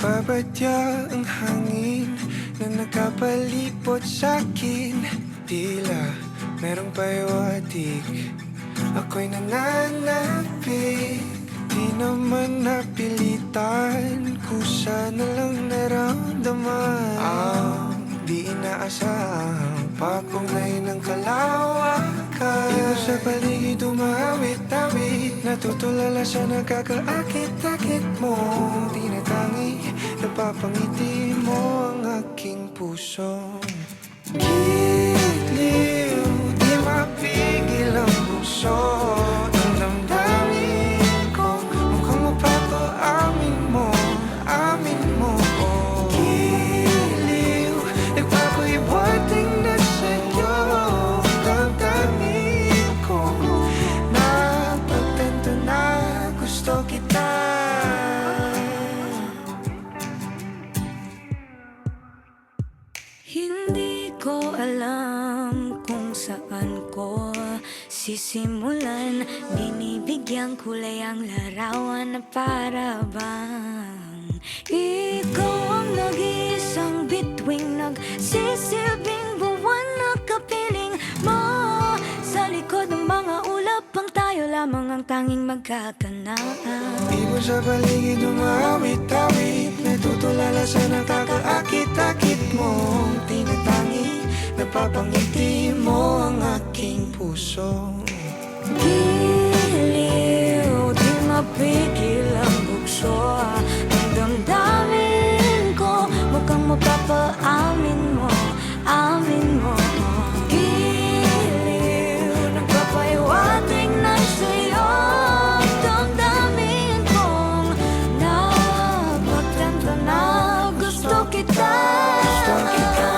Nagbabadya ang hangin na nakapalipot sa'kin. Tila merong pahiwatig, ako'y nananapik. Di naman napilitan, kusa na lang naramdaman ang di inaasahang papunay ng kalawakan. Ikaw sa paligid umawit-awit, natutulala sa nakakaakit-akit mo. Tinatangi, napapangiti mo ang aking puso. Giliw, di mapigil ang puso. Ang damdamin ko, mukhang mapapaamin mo, amin mo. Giliw, nagpapahiwating na sa'yo. Ang damdamin ko, napagtanto na gusto kita. Hindi ko alam kung saan ko sisimulan. Binibigyang kulay ang larawan na para bang ikaw ang nag-iisang bituing, nagsisilbing buwan na kapiling mo. Sa likod ng mga ulap, ang tayo lamang ang tanging magkakanaan. Ibon sa paligid umawit-awit, natutulala sa nakakaakit-akit mo. Tinatangi, napapangiti mo ang aking puso. Giliw, di mapigil ang bugso. Ang damdamin ko, mukhang mapapaamin mo, amin mo. Giliw, nagpapahiwatig na sa'yo. Ang damdamin kong napagtanto na gusto kita. Gusto kita,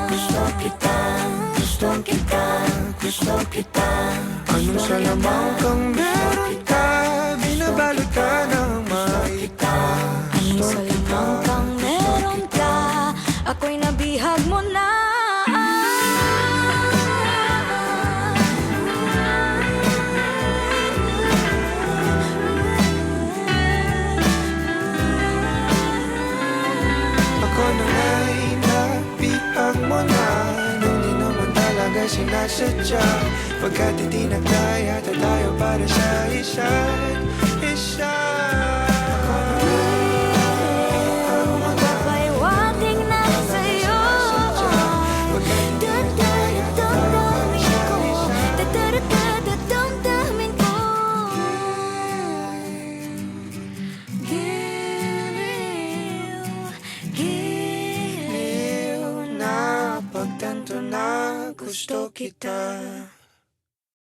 gusto kita, gusto kita, gusto kita. Anong salamang kang meron ka, binabalot ka ng maita. Anong salamang kang meron ka, ako'y nabihag mo na. Ako na nga'y nabihag mo na, nung di naman talaga sinasadya. Pagkat hindi nagdaya tayo para sa isa't isa. Ako na Papahiwatig na sa'yo. Dadamdamin ko, dadamdamin ko. Giliw, giliw. napagtanto na gusto kita.